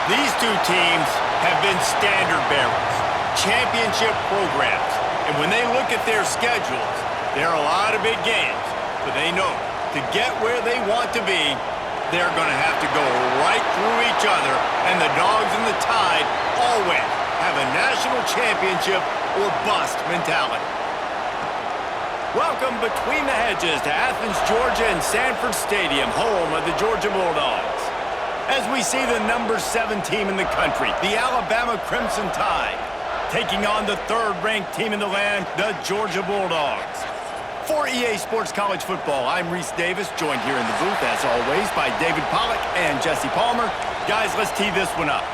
These two teams have been standard bearers, championship programs. And when they look at their schedules, there are a lot of big games. But they know to get where they want to be, they're going to have to go right through each other. And the Dogs and the Tide always have a national championship or bust mentality. Welcome between the hedges to Athens, Georgia and Sanford Stadium, home of the Georgia Bulldogs. As we see the number 7 team in the country, the Alabama Crimson Tide, taking on the third-ranked team in the land, the Georgia Bulldogs. For EA Sports College Football, I'm Reese Davis, joined here in the booth, as always, by David Pollack and Jesse Palmer. Guys, let's tee this one up.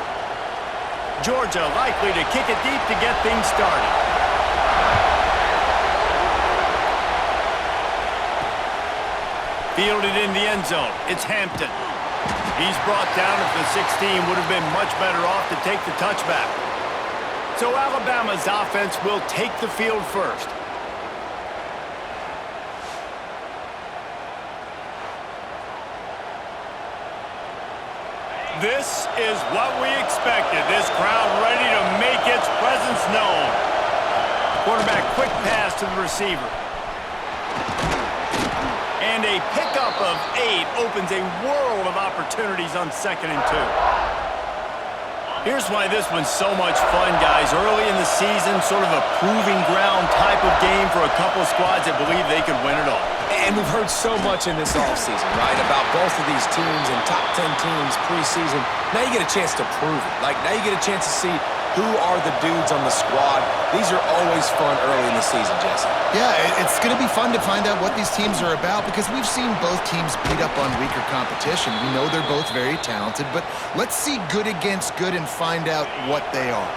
Georgia likely to kick it deep to get things started. Fielded in the end zone. It's Hampton. He's brought down at the 16. Would have been much better off to take the touchback. So Alabama's offense will take the field first. This is what we expected. This crowd ready to make its presence known. Quarterback quick pass to the receiver. And a pickup of 8 opens a world of opportunities on 2nd and 2. Here's why this one's so much fun, guys. Early in the season, sort of a proving ground type of game for a couple of squads that believe they could win it all. And we've heard so much in this offseason, right, about both of these teams and top 10 teams preseason. Now you get a chance to prove it. Like, now you get a chance to see who are the dudes on the squad. These are always fun early in the season, Jesse. Yeah, it's going to be fun to find out what these teams are about because we've seen both teams beat up on weaker competition. We know they're both very talented, but let's see good against good and find out what they are.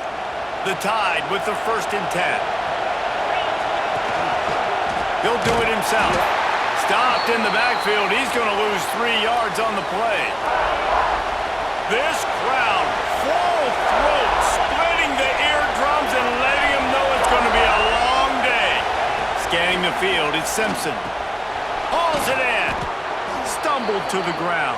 The Tide with the 1st and 10. He'll do it himself. Stopped in the backfield. He's going to lose 3 yards on the play. This crowd, full throat, splitting the eardrums and letting them know it's going to be a long day. Scanning the field, it's Simpson. Hauls it in. Stumbled to the ground.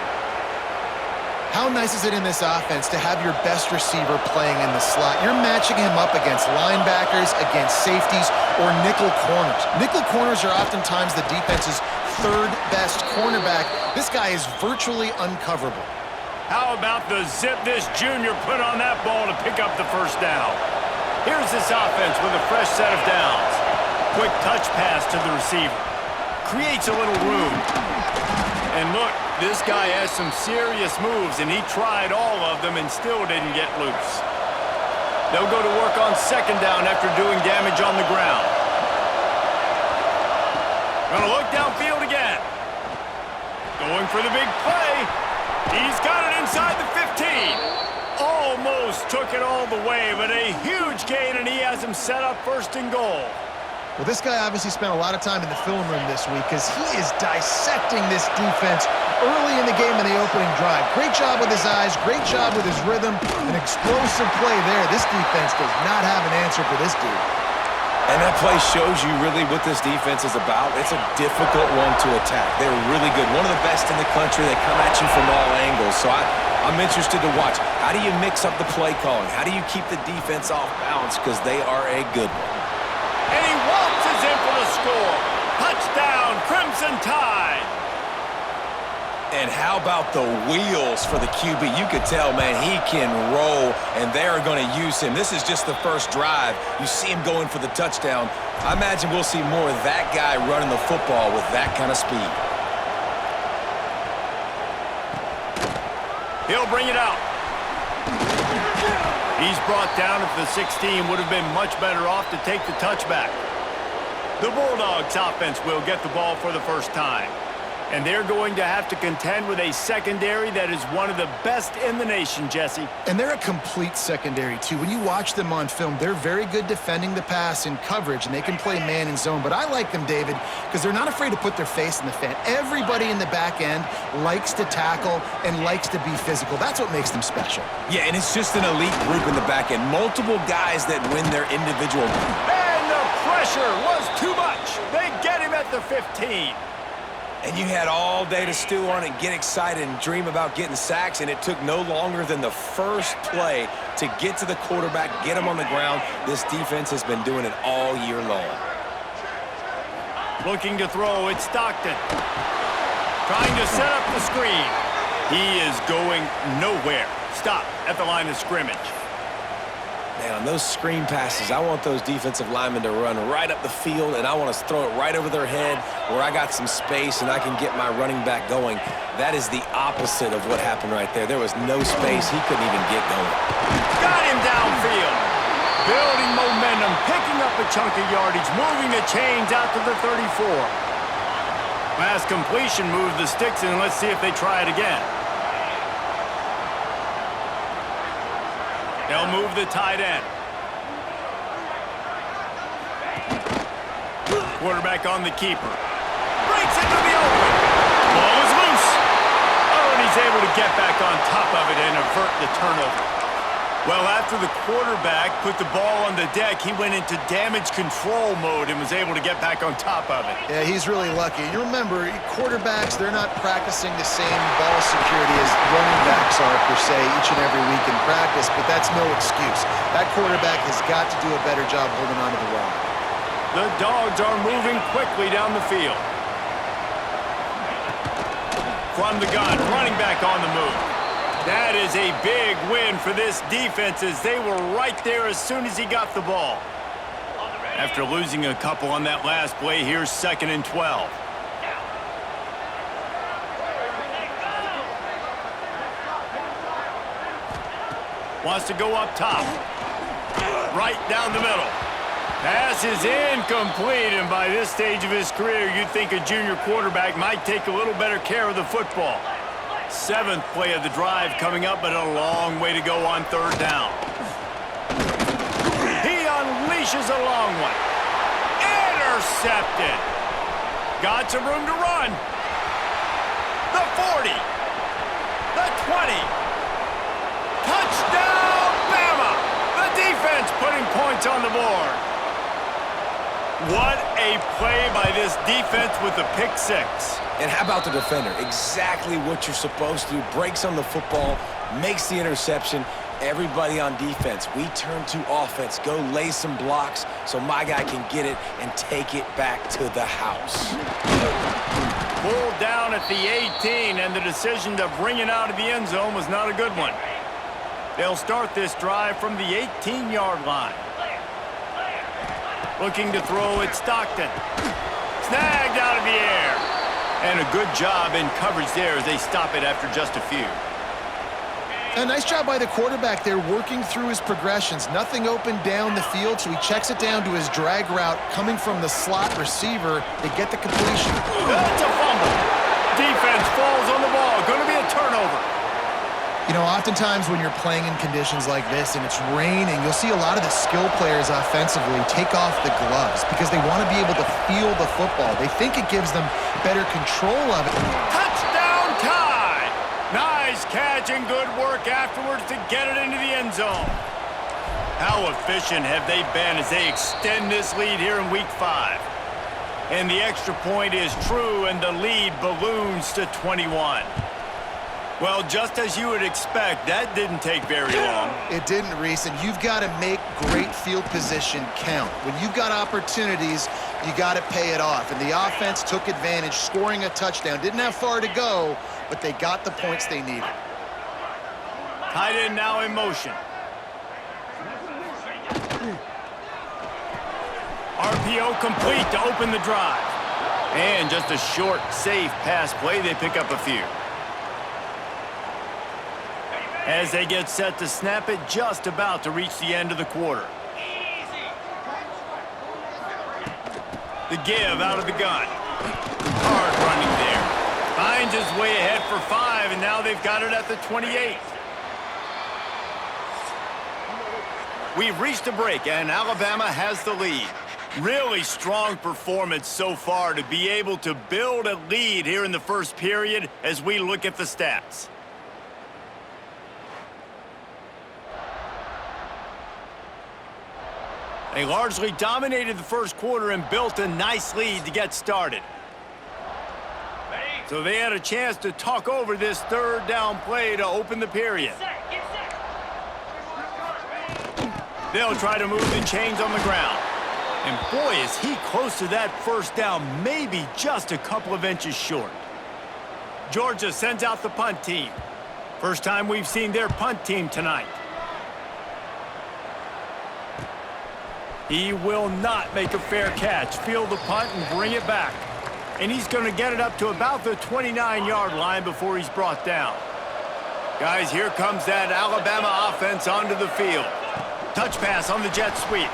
How nice is it in this offense to have your best receiver playing in the slot? You're matching him up against linebackers, against safeties, or nickel corners. Nickel corners are oftentimes the defense's 3rd best cornerback. This guy is virtually uncoverable. How about the zip this junior put on that ball to pick up the 1st down? Here's this offense with a fresh set of downs. Quick touch pass to the receiver. Creates a little room. And look, this guy has some serious moves, and he tried all of them and still didn't get loose. They'll go to work on 2nd down after doing damage on the ground. Gonna look downfield again. Going for the big play. He's got it inside the 15. Almost took it all the way, but a huge gain, and he has him set up 1st and goal. Well, this guy obviously spent a lot of time in the film room this week because he is dissecting this defense early in the game in the opening drive. Great job with his eyes, great job with his rhythm, an explosive play there. This defense does not have an answer for this dude. And that play shows you really what this defense is about. It's a difficult one to attack. They're really good. One of the best in the country. They come at you from all angles. So I'm interested to watch. How do you mix up the play calling? How do you keep the defense off balance? Because they are a good one. And he waltzes in for the score. Touchdown, Crimson Tide. And how about the wheels for the QB? You could tell, man, he can roll, and they're going to use him. This is just the 1st drive. You see him going for the touchdown. I imagine we'll see more of that guy running the football with that kind of speed. He'll bring it out. He's brought down at the 16. Would have been much better off to take the touchback. The Bulldogs offense will get the ball for the 1st time. And they're going to have to contend with a secondary that is one of the best in the nation, Jesse. And they're a complete secondary, too. When you watch them on film, they're very good defending the pass in coverage, and they can play man and zone. But I like them, David, because they're not afraid to put their face in the fan. Everybody in the back end likes to tackle and likes to be physical. That's what makes them special. Yeah, and it's just an elite group in the back end. Multiple guys that win their individual. And the pressure was too much. They get him at the 15. And you had all day to stew on it, get excited, and dream about getting sacks, and it took no longer than the first play to get to the quarterback, get him on the ground. This defense has been doing it all year long. Looking to throw, it's Stockton. Trying to set up the screen. He is going nowhere. Stop at the line of scrimmage. Man, on those screen passes, I want those defensive linemen to run right up the field, and I want to throw it right over their head where I got some space and I can get my running back going. That is the opposite of what happened right there. There was no space. He couldn't even get going. Got him downfield. Building momentum, picking up a chunk of yardage, moving the chains out to the 34. Last completion moved the sticks in. Let's see if they try it again. They'll move the tight end. Quarterback on the keeper. Breaks into the open. Ball is loose. Oh, and he's able to get back on top of it and avert the turnover. Well, after the quarterback put the ball on the deck, he went into damage control mode and was able to get back on top of it. Yeah, he's really lucky. You remember, quarterbacks, they're not practicing the same ball security as running backs are, per se, each and every week in practice, but that's no excuse. That quarterback has got to do a better job holding on to the rock. The Dogs are moving quickly down the field. From the gun, running back on the move. That is a big win for this defense as they were right there as soon as he got the ball. After losing a couple on that last play, here's 2nd and 12. Wants to go up top. Right down the middle. Pass is incomplete, and by this stage of his career, you'd think a junior quarterback might take a little better care of the football. 7th play of the drive coming up, but a long way to go on 3rd down. He unleashes a long one. Intercepted. Got some room to run. The 40. The 20. Touchdown, Bama! The defense putting points on the board. What a play by this defense with the pick 6. And how about the defender? Exactly what you're supposed to do. Breaks on the football, makes the interception. Everybody on defense, we turn to offense. Go lay some blocks so my guy can get it and take it back to the house. Pulled down at the 18, and the decision to bring it out of the end zone was not a good one. They'll start this drive from the 18-yard line. Looking to throw it, Stockton. Snagged out of the air. And a good job in coverage there as they stop it after just a few. A nice job by the quarterback there, working through his progressions. Nothing open down the field, so he checks it down to his drag route coming from the slot receiver. They get the completion. That's a fumble. Defense falls on the ball. Going to be a turnover. You know, oftentimes when you're playing in conditions like this and it's raining, you'll see a lot of the skill players offensively take off the gloves because they want to be able to feel the football. They think it gives them better control of it. Touchdown tie! Nice catch and good work afterwards to get it into the end zone. How efficient have they been as they extend this lead here in Week 5? And the extra point is true, and the lead balloons to 21. Well, just as you would expect, that didn't take very long. It didn't, Reese, and you've got to make great field position count. When you've got opportunities, you got to pay it off. And the offense took advantage, scoring a touchdown. Didn't have far to go, but they got the points they needed. Tight end now in motion. RPO complete to open the drive. And just a short, safe pass play, they pick up a few. As they get set to snap it, just about to reach the end of the quarter. The give out of the gun. Hard running there. Finds his way ahead for 5, and now they've got it at the 28. We've reached a break, and Alabama has the lead. Really strong performance so far to be able to build a lead here in the first period as we look at the stats. They largely dominated the first quarter and built a nice lead to get started. So they had a chance to talk over this third down play to open the period. They'll try to move the chains on the ground. And boy, is he close to that first down, maybe just a couple of inches short. Georgia sends out the punt team. First time we've seen their punt team tonight. He will not make a fair catch. Field the punt and bring it back. And he's going to get it up to about the 29-yard line before he's brought down. Guys, here comes that Alabama offense onto the field. Touch pass on the jet sweep.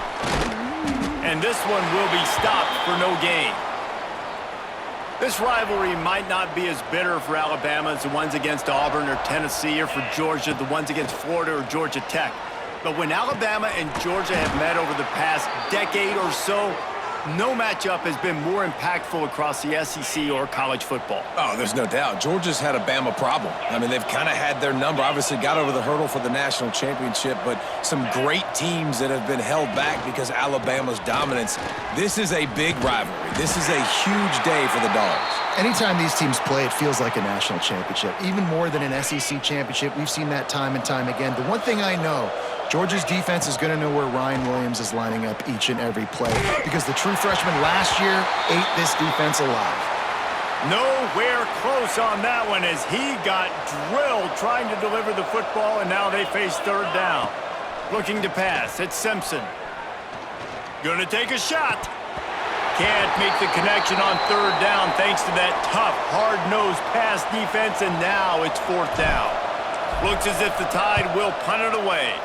And this one will be stopped for no gain. This rivalry might not be as bitter for Alabama as the ones against Auburn or Tennessee, or for Georgia, the ones against Florida or Georgia Tech. But when Alabama and Georgia have met over the past decade or so, no matchup has been more impactful across the SEC or college football. Oh, there's no doubt. Georgia's had a Bama problem. I mean, they've kind of had their number. Obviously got over the hurdle for the national championship, but some great teams that have been held back because Alabama's dominance. This is a big rivalry. This is a huge day for the Dogs. Anytime these teams play, it feels like a national championship. Even more than an SEC championship. We've seen that time and time again. The one thing I know, Georgia's defense is going to know where Ryan Williams is lining up each and every play, because the true freshman last year ate this defense alive. Nowhere close on that one as he got drilled trying to deliver the football, and now they face third down. Looking to pass, it's Simpson. Gonna take a shot. Can't make the connection on third down thanks to that tough, hard-nosed pass defense, and now it's fourth down. Looks as if the Tide will punt it away.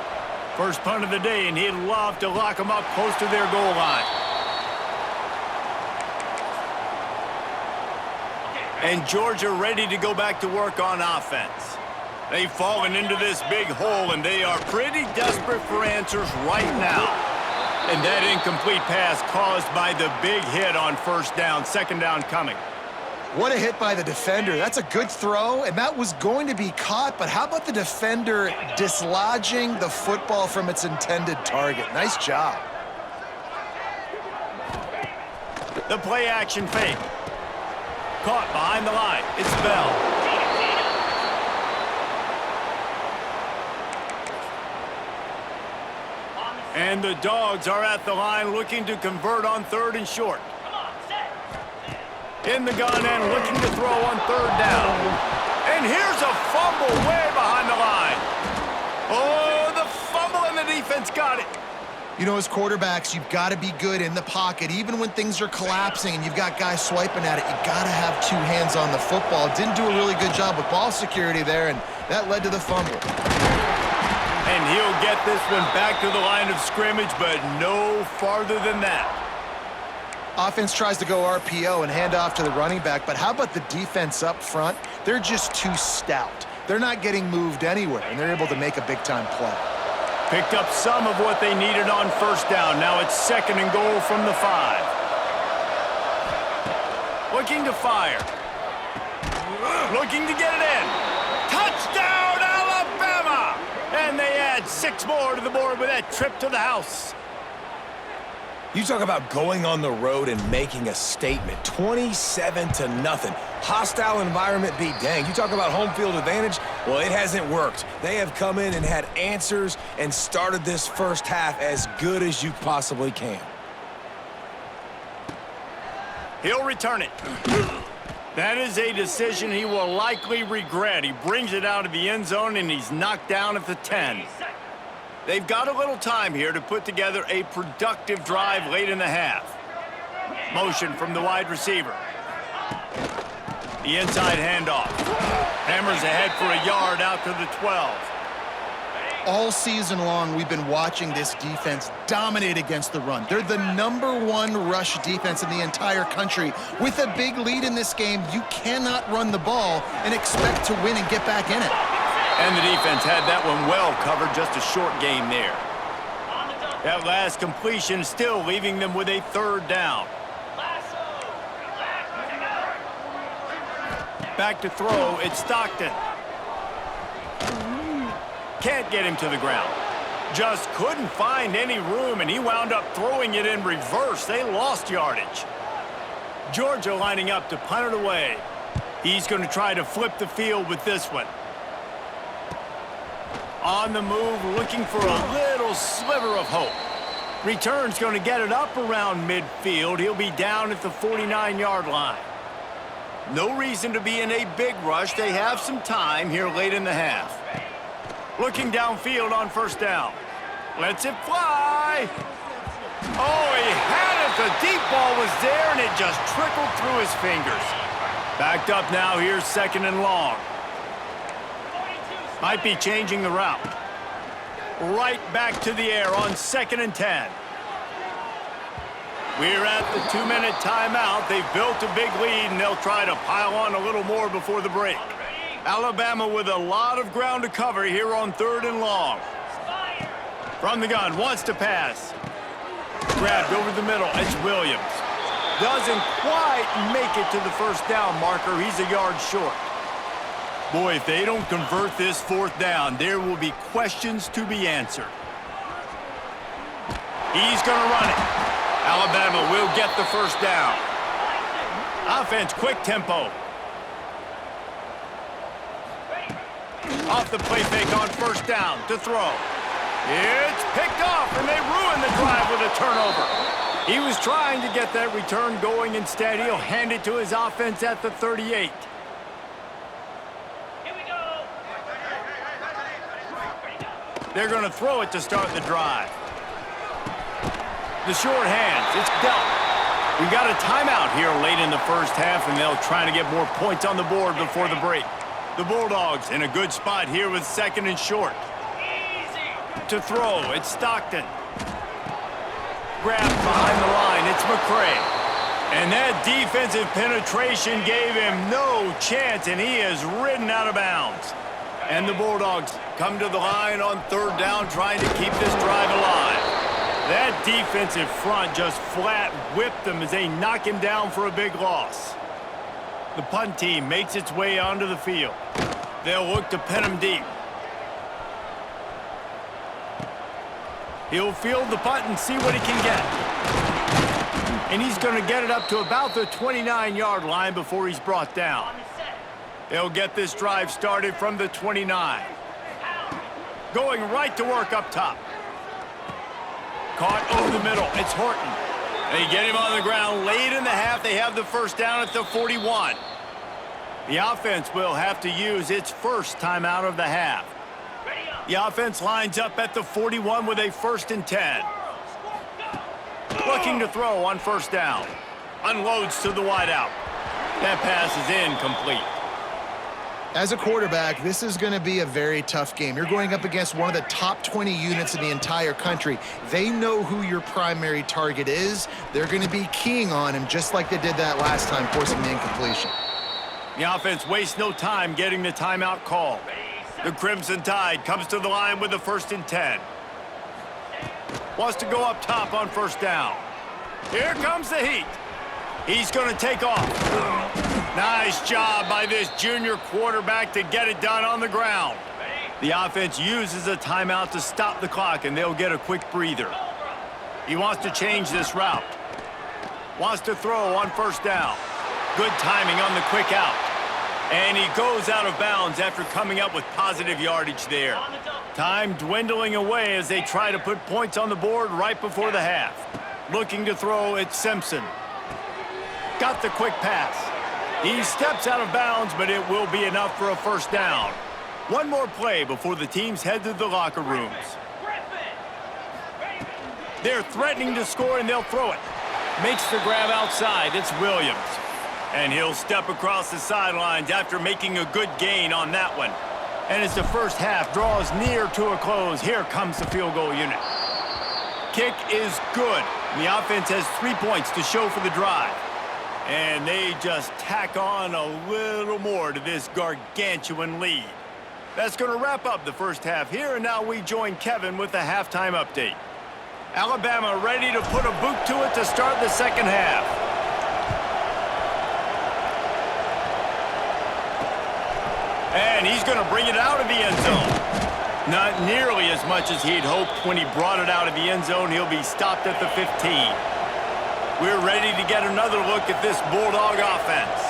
First punt of the day, and he'd love to lock them up close to their goal line. And Georgia ready to go back to work on offense. They've fallen into this big hole, and they are pretty desperate for answers right now. And that incomplete pass caused by the big hit on first down, second down coming. What a hit by the defender. That's a good throw, and that was going to be caught, but how about the defender dislodging the football from its intended target? Nice job. The play action fake. Caught behind the line. It's Bell. And the Dogs are at the line looking to convert on third and short. In the gun and looking to throw on third down. And here's a fumble way behind the line. Oh, the fumble, and the defense got it. You know, as quarterbacks, you've got to be good in the pocket. Even when things are collapsing and you've got guys swiping at it, you got to have two hands on the football. Didn't do a really good job with ball security there, and that led to the fumble. And he'll get this one back to the line of scrimmage, but no farther than that. Offense tries to go RPO and hand off to the running back, but how about the defense up front? They're just too stout. They're not getting moved anywhere, and they're able to make a big-time play. Picked up some of what they needed on first down. Now it's second and goal from the 5. Looking to fire. Looking to get it in. Touchdown, Alabama! And they add 6 more to the board with that trip to the house. You talk about going on the road and making a statement. 27-0. Hostile environment be dang. You talk about home field advantage. Well, it hasn't worked. They have come in and had answers and started this first half as good as you possibly can. He'll return it. That is a decision he will likely regret. He brings it out of the end zone, and he's knocked down at the 10. They've got a little time here to put together a productive drive late in the half. Motion from the wide receiver. The inside handoff. Hammers ahead for a yard out to the 12. All season long, we've been watching this defense dominate against the run. They're the #1 rush defense in the entire country. With a big lead in this game, you cannot run the ball and expect to win and get back in it. And the defense had that one well covered, just a short game there. That last completion still leaving them with a third down. Back to throw, it's Stockton. Can't get him to the ground. Just couldn't find any room, and he wound up throwing it in reverse. They lost yardage. Georgia lining up to punt it away. He's going to try to flip the field with this one. On the move, looking for a little sliver of hope. Return's going to get it up around midfield. He'll be down at the 49-yard line. No reason to be in a big rush. They have some time here late in the half. Looking downfield on first down. Lets it fly. Oh, he had it. The deep ball was there, and it just trickled through his fingers. Backed up now. Here's second and long. Might be changing the route. Right back to the air on 2nd and 10. We're at the 2-minute timeout. They've built a big lead, and they'll try to pile on a little more before the break. Alabama with a lot of ground to cover here on 3rd and long. From the gun, wants to pass. Grabbed over the middle. It's Williams. Doesn't quite make it to the first down marker. He's a yard short. Boy, if they don't convert this 4th down, there will be questions to be answered. He's going to run it. Alabama will get the first down. Offense, quick tempo. Off the play fake on first down to throw. It's picked off, and they ruin the drive with a turnover. He was trying to get that return going. Instead, he'll hand it to his offense at the 38. They're going to throw it to start the drive. The short hands, it's dealt. We got a timeout here late in the first half, and they'll try to get more points on the board before the break. The Bulldogs in a good spot here with 2nd and short. To throw, it's Stockton. Grabbed behind the line, it's McCray. And that defensive penetration gave him no chance, and he is ridden out of bounds. And the Bulldogs come to the line on 3rd down, trying to keep this drive alive. That defensive front just flat whipped them as they knock him down for a big loss. The punt team makes its way onto the field. They'll look to pin him deep. He'll field the punt and see what he can get. And he's going to get it up to about the 29-yard line before he's brought down. They'll get this drive started from the 29. Going right to work up top. Caught over the middle. It's Horton. They get him on the ground late in the half. They have the first down at the 41. The offense will have to use its first timeout of the half. The offense lines up at the 41 with a 1st and 10. Looking to throw on first down. Unloads to the wideout. That pass is incomplete. As a quarterback, this is going to be a very tough game. You're going up against one of the top 20 units in the entire country. They know who your primary target is. They're going to be keying on him just like they did that last time, forcing the incompletion. The offense wastes no time getting the timeout call. The Crimson Tide comes to the line with the 1st and 10. Wants to go up top on first down. Here comes the heat. He's going to take off. Nice job by this junior quarterback to get it done on the ground. The offense uses a timeout to stop the clock, and they'll get a quick breather. He wants to change this route. Wants to throw on first down. Good timing on the quick out. And he goes out of bounds after coming up with positive yardage there. Time dwindling away as they try to put points on the board right before the half. Looking to throw, it's Simpson. Got the quick pass. He steps out of bounds, but it will be enough for a first down. One more play before the teams head to the locker rooms. They're threatening to score, and they'll throw it. Makes the grab outside. It's Williams. And he'll step across the sidelines after making a good gain on that one. And as the first half draws near to a close, here comes the field goal unit. Kick is good. The offense has 3 points to show for the drive. And they just tack on a little more to this gargantuan lead. That's going to wrap up the first half here, and now we join Kevin with the halftime update. Alabama ready to put a boot to it to start the second half. And he's going to bring it out of the end zone. Not nearly as much as he'd hoped when he brought it out of the end zone. He'll be stopped at the 15. We're ready to get another look at this Bulldog offense.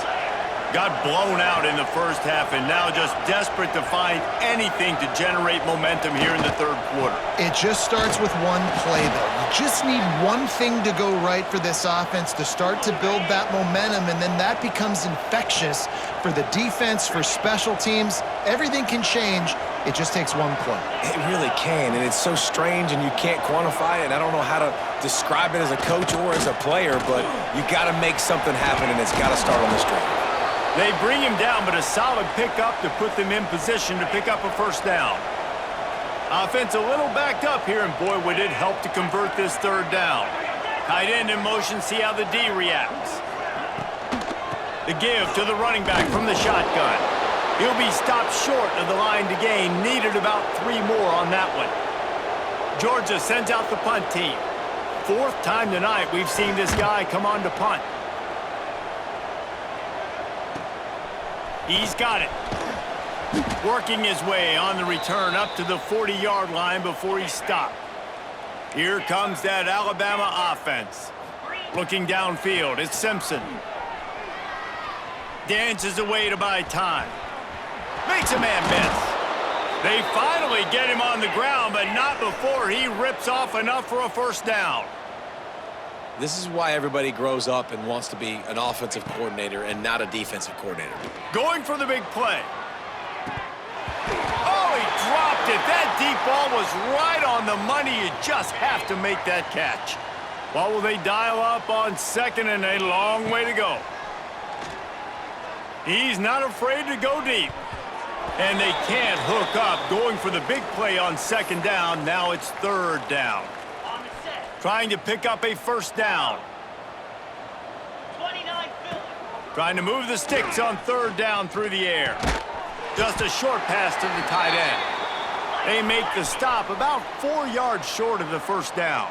Got blown out in the first half and now just desperate to find anything to generate momentum here in the third quarter. It just starts with one play, though. You just need one thing to go right for this offense to start to build that momentum, and then that becomes infectious for the defense, for special teams. Everything can change. It just takes one play. It really can, and it's so strange, and you can't quantify it. I don't know how to describe it as a coach or as a player, but you got to make something happen, and it's got to start on this drive. They bring him down, but a solid pickup to put them in position to pick up a first down. Offense a little backed up here, and boy, would it help to convert this third down. Tight end in motion, see how the D reacts. The give to the running back from the shotgun. He'll be stopped short of the line to gain. Needed about 3 more on that one. Georgia sends out the punt team. 4th time tonight we've seen this guy come on to punt. He's got it. Working his way on the return up to the 40-yard line before he's stopped. Here comes that Alabama offense. Looking downfield, it's Simpson. Dances away to buy time. Makes a man miss. They finally get him on the ground, but not before he rips off enough for a first down. This is why everybody grows up and wants to be an offensive coordinator and not a defensive coordinator. Going for the big play. Oh, he dropped it. That deep ball was right on the money. You just have to make that catch. What will they dial up on second, and a long way to go? He's not afraid to go deep. And they can't hook up. Going for the big play on second down. Now it's third down. Trying to pick up a first down. Trying to move the sticks on third down through the air. Just a short pass to the tight end. They make the stop about 4 yards short of the first down.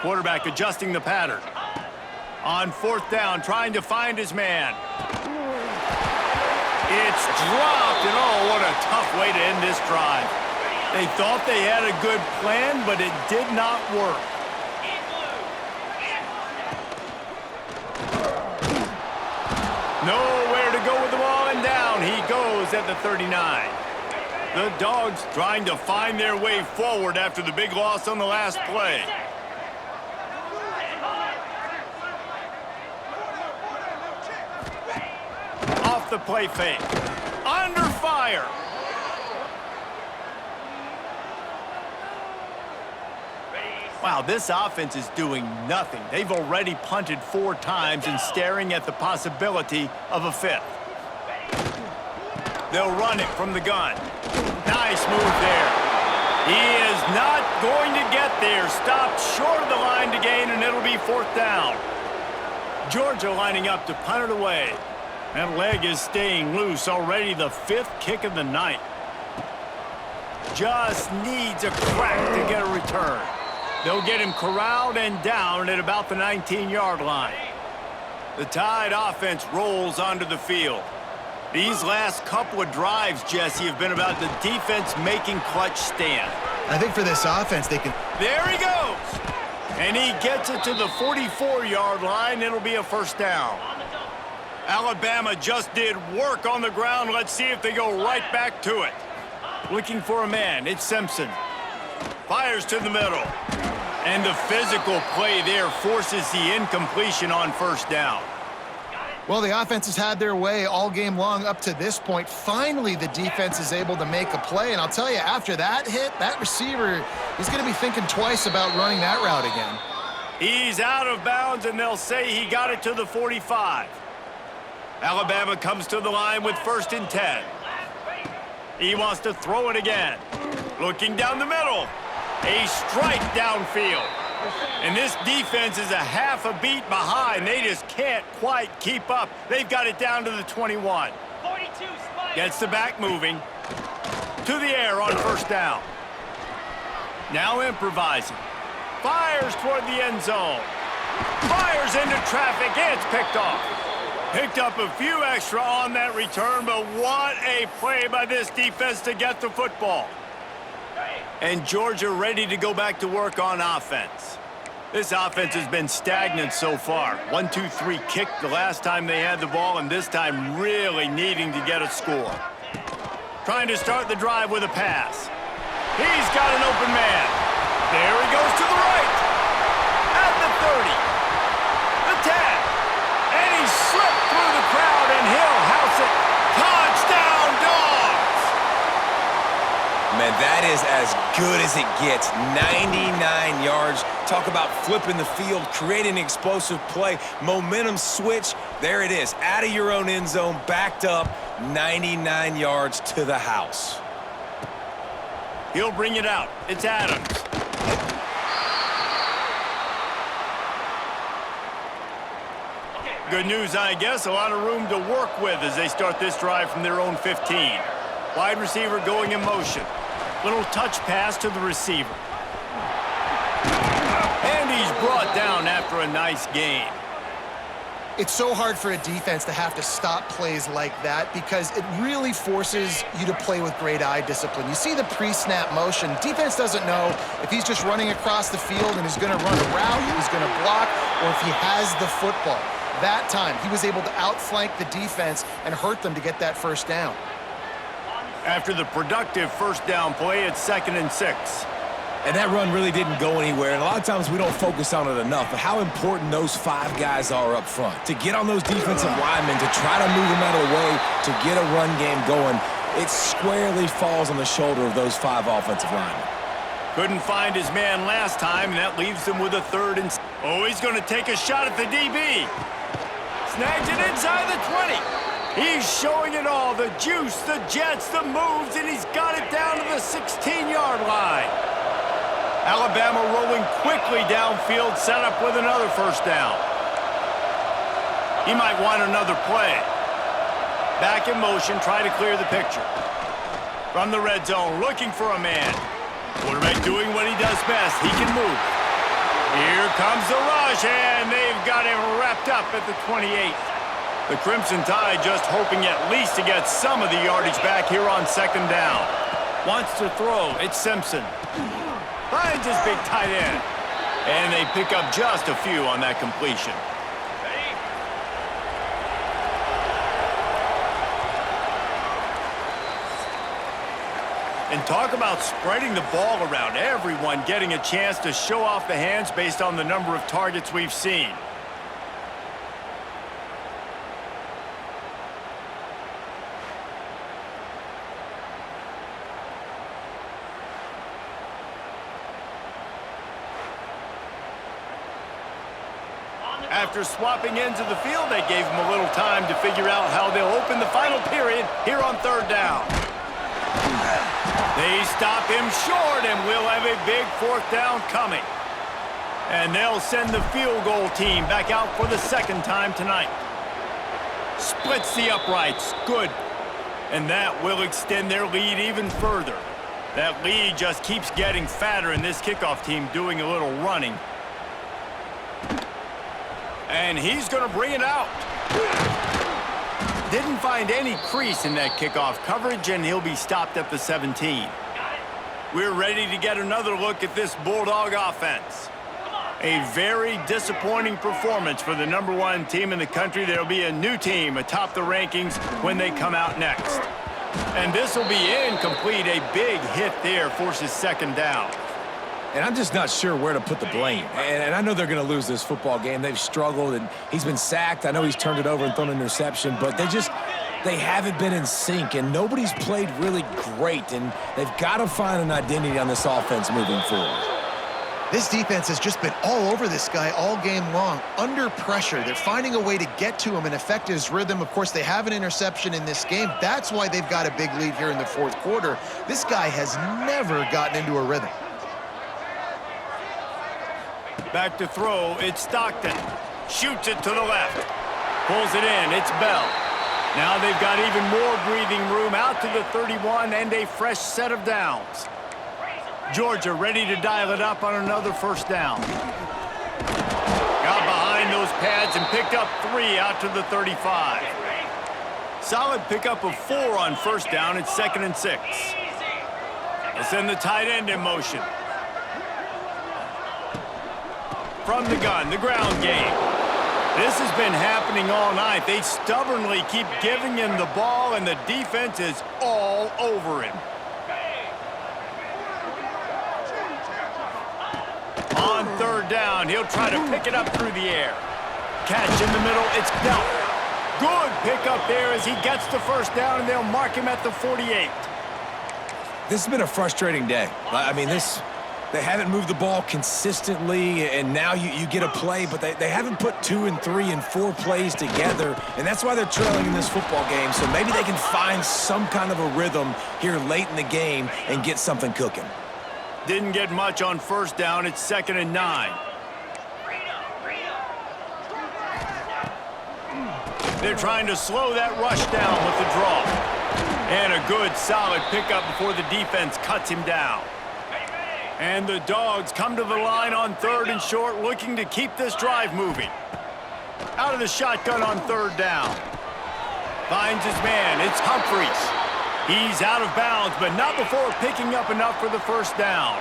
Quarterback adjusting the pattern. On 4th down, trying to find his man. It's dropped, and oh, what a tough way to end this drive. They thought they had a good plan, but it did not work. Nowhere to go with the ball, and down he goes at the 39. The Dogs trying to find their way forward after the big loss on the last play. Off the play fake. Under fire. Wow, this offense is doing nothing. They've already punted 4 times and staring at the possibility of a 5th. They'll run it from the gun. Nice move there. He is not going to get there. Stopped short of the line to gain, and it'll be 4th down. Georgia lining up to punt it away. That leg is staying loose. Already the 5th kick of the night. Just needs a crack to get a return. They'll get him corralled and down at about the 19-yard line. The Tide offense rolls onto the field. These last couple of drives, Jesse, have been about the defense making clutch stand. I think for this offense, they can... There he goes! And he gets it to the 44-yard line. It'll be a first down. Alabama just did work on the ground. Let's see if they go right back to it. Looking for a man. It's Simpson. Fires to the middle. And the physical play there forces the incompletion on first down. Well, the offense has had their way all game long up to this point. Finally, the defense is able to make a play. And I'll tell you, after that hit, that receiver is going to be thinking twice about running that route again. He's out of bounds, and they'll say he got it to the 45. Alabama comes to the line with 1st and 10. He wants to throw it again. Looking down the middle. A strike downfield. And this defense is a half a beat behind. They just can't quite keep up. They've got it down to the 21. Gets the back moving. To the air on first down. Now improvising. Fires toward the end zone. Fires into traffic. It's picked off. Picked up a few extra on that return, but what a play by this defense to get the football. And Georgia ready to go back to work on offense. This offense has been stagnant so far. 1-2-3 kick the last time they had the ball, and this time really needing to get a score. Trying to start the drive with a pass. He's got an open man. There he goes to the right. At the 30. The 10. And he slipped through the crowd, and he'll house it. Touchdown, Dogs! Man, that is as good as it gets. 99 yards. Talk about flipping the field, creating an explosive play, momentum switch. There it is, out of your own end zone, backed up, 99 yards to the house. He'll bring it out. It's Adams. Good news, I guess. A lot of room to work with as they start this drive from their own 15. Wide receiver going in motion. Little touch pass to the receiver. And he's brought down after a nice gain. It's so hard for a defense to have to stop plays like that because it really forces you to play with great eye discipline. You see the pre-snap motion. Defense doesn't know if he's just running across the field and he's going to run a route, he's going to block, or if he has the football. That time, he was able to outflank the defense and hurt them to get that first down. After the productive first down play, it's 2nd and 6. And that run really didn't go anywhere, and a lot of times we don't focus on it enough, but how important those 5 guys are up front. To get on those defensive linemen, to try to move them out of the way, to get a run game going, it squarely falls on the shoulder of those 5 offensive linemen. Couldn't find his man last time, and that leaves him with a 3rd and... Oh, he's going to take a shot at the DB. Snags it inside the 20. He's showing it all, the juice, the jets, the moves, and he's got it down to the 16-yard line. Alabama rolling quickly downfield, set up with another first down. He might want another play. Back in motion, try to clear the picture. From the red zone, looking for a man. Quarterback doing what he does best. He can move. Here comes the rush, and they've got him wrapped up at the 28. The Crimson Tide just hoping at least to get some of the yardage back here on 2nd down. Wants to throw. It's Simpson. Finds his big tight end. And they pick up just a few on that completion. And talk about spreading the ball around. Everyone getting a chance to show off the hands based on the number of targets we've seen. After swapping ends of the field, they gave him a little time to figure out how they'll open the final period here on 3rd down. They stop him short, and we'll have a big 4th down coming. And they'll send the field goal team back out for the 2nd time tonight. Splits the uprights. Good. And that will extend their lead even further. That lead just keeps getting fatter, and this kickoff team doing a little running. And he's going to bring it out. Didn't find any crease in that kickoff coverage, and he'll be stopped at the 17. We're ready to get another look at this Bulldog offense. A very disappointing performance for the #1 team in the country. There'll be a new team atop the rankings when they come out next. And this will be incomplete. A big hit there forces 2nd down. And I'm just not sure where to put the blame. And I know they're going to lose this football game. They've struggled, and he's been sacked. I know he's turned it over and thrown an interception, but they haven't been in sync, and nobody's played really great, and they've got to find an identity on this offense moving forward. This defense has just been all over this guy all game long, under pressure. They're finding a way to get to him and affect his rhythm. Of course, they have an interception in this game. That's why they've got a big lead here in the 4th quarter. This guy has never gotten into a rhythm. Back to throw, it's Stockton. Shoots it to the left. Pulls it in, it's Bell. Now they've got even more breathing room out to the 31 and a fresh set of downs. Georgia ready to dial it up on another first down. Got behind those pads and picked up 3 out to the 35. Solid pickup of 4 on first down. It's 2nd and 6. They'll send the tight end in motion. from the gun, the ground game. This has been happening all night. They stubbornly keep giving him the ball, and the defense is all over him. On third down, he'll try to pick it up through the air. Catch in the middle, it's dealt. Good pickup there as he gets the first down, and they'll mark him at the 48. This has been a frustrating day. I mean, they haven't moved the ball consistently, and now you get a play, but they haven't put 2 and 3 and 4 plays together, and that's why they're trailing in this football game. So maybe they can find some kind of a rhythm here late in the game and get something cooking. Didn't get much on first down. It's 2nd and 9. They're trying to slow that rush down with the draw. And a good, solid pickup before the defense cuts him down. And the Dogs come to the line on 3rd and short, looking to keep this drive moving. Out of the shotgun on 3rd down. Finds his man. It's Humphries. He's out of bounds, but not before picking up enough for the first down.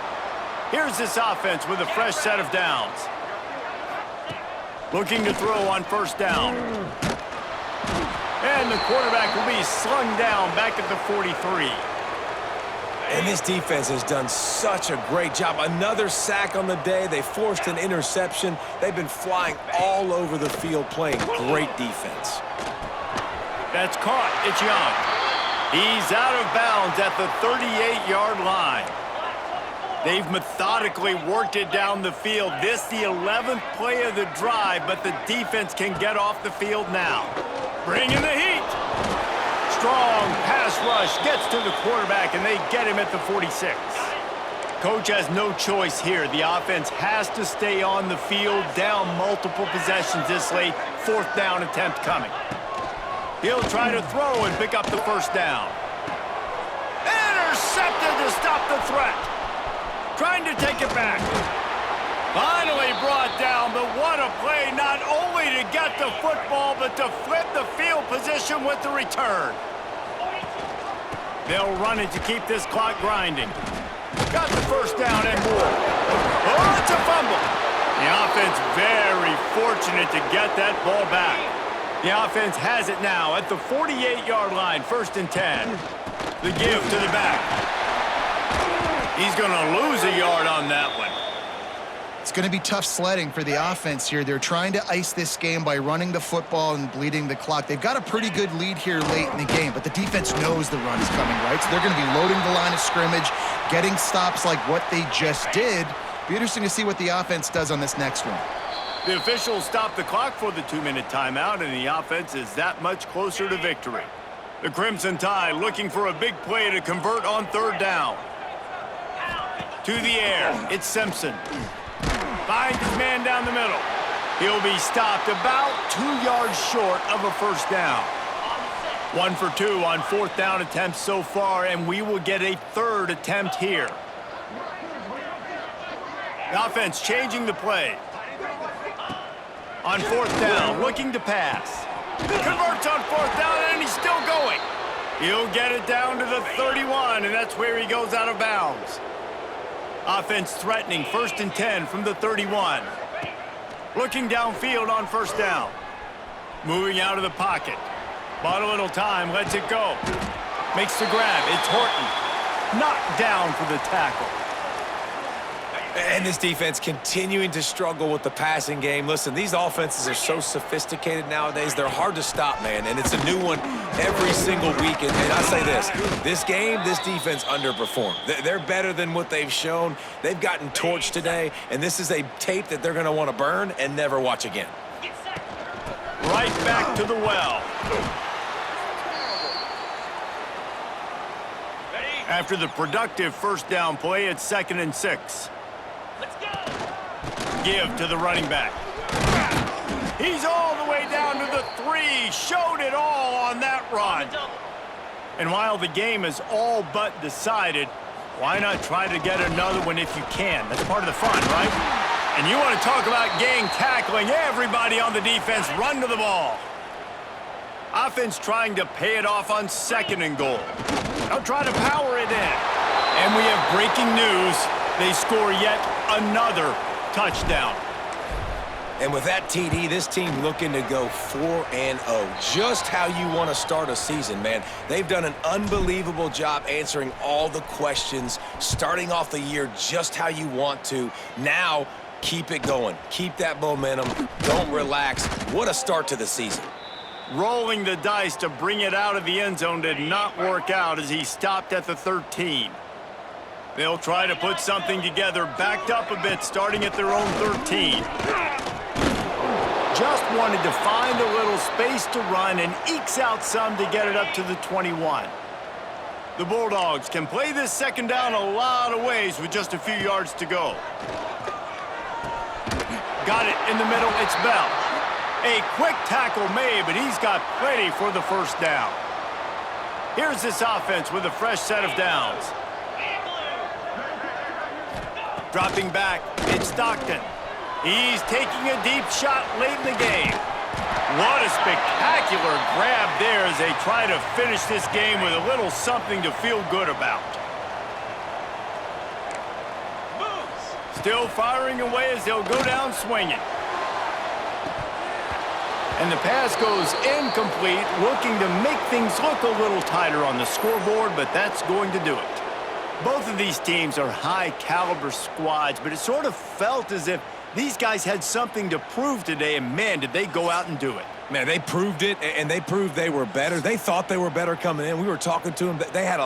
Here's this offense with a fresh set of downs. Looking to throw on first down. And the quarterback will be slung down back at the 43. And this defense has done such a great job. Another sack on the day. They forced an interception. They've been flying all over the field playing great defense. That's caught. It's Young. He's out of bounds at the 38-yard line. They've methodically worked it down the field. This the 11th play of the drive, but the defense can get off the field now. Bringing the heat. Strong pass rush gets to the quarterback, and they get him at the 46. Coach has no choice here. The offense has to stay on the field, down multiple possessions this late. 4th down attempt coming. He'll try to throw and pick up the first down. Intercepted to stop the threat. Trying to take it back. Finally brought down, but what a play, not only to get the football, but to flip the field position with the return. They'll run it to keep this clock grinding. Got the first down and more. Oh, it's a fumble. The offense very fortunate to get that ball back. The offense has it now at the 48-yard line, 1st and 10. The give to the back. He's going to lose a yard on that one. It's going to be tough sledding for the offense here. They're trying to ice this game by running the football and bleeding the clock. They've got a pretty good lead here late in the game, but the defense knows the run is coming, right? So they're going to be loading the line of scrimmage, getting stops like what they just did. Be interesting to see what the offense does on this next one. The officials stop the clock for the 2-minute timeout, and the offense is that much closer to victory. The Crimson Tide looking for a big play to convert on 3rd down. To the air, it's Simpson. Finds his man down the middle. He'll be stopped about 2 yards short of a first down. 1 for 2 on 4th down attempts so far, and we will get a 3rd attempt here. The offense changing the play. On 4th down, looking to pass. Converts on 4th down, and he's still going. He'll get it down to the 31, and that's where he goes out of bounds. Offense threatening, 1st and 10 from the 31. Looking downfield on 1st down. Moving out of the pocket. Bought a little time, lets it go. Makes the grab, it's Horton. Knocked down for the tackle. And this defense continuing to struggle with the passing game. Listen, these offenses are so sophisticated nowadays. They're hard to stop, man, and it's a new one every single week. And I say this game, this defense underperformed. They're better than what they've shown. They've gotten torched today, and this is a tape that they're going to want to burn and never watch again. Right back to the well. After the productive first down play, it's 2nd and 6. Give to the running back. He's all the way down to the 3. Showed it all on that run. And while the game is all but decided, why not try to get another one if you can? That's part of the fun, right? And you want to talk about gang tackling. Everybody on the defense run to the ball. Offense trying to pay it off on 2nd and goal. They'll try to power it in. And we have breaking news. They score yet another touchdown. And with that TD, this team looking to go 4-0. Just how you want to start a season, man. They've done an unbelievable job answering all the questions, starting off the year just how you want to. Now, keep it going. Keep that momentum. Don't relax. What a start to the season. Rolling the dice to bring it out of the end zone did not work out as he stopped at the 13. They'll try to put something together, backed up a bit, starting at their own 13. Just wanted to find a little space to run and ekes out some to get it up to the 21. The Bulldogs can play this second down a lot of ways with just a few yards to go. Got it in the middle, it's Bell. A quick tackle made, but he's got plenty for the first down. Here's this offense with a fresh set of downs. Dropping back, it's Stockton. He's taking a deep shot late in the game. What a spectacular grab there as they try to finish this game with a little something to feel good about. Still firing away as they'll go down swinging. And the pass goes incomplete, looking to make things look a little tighter on the scoreboard, but that's going to do it. Both of these teams are high-caliber squads, but it sort of felt as if these guys had something to prove today, and man, did they go out and do it. Man, they proved it, and they proved they were better. They thought they were better coming in. We were talking to them. They had a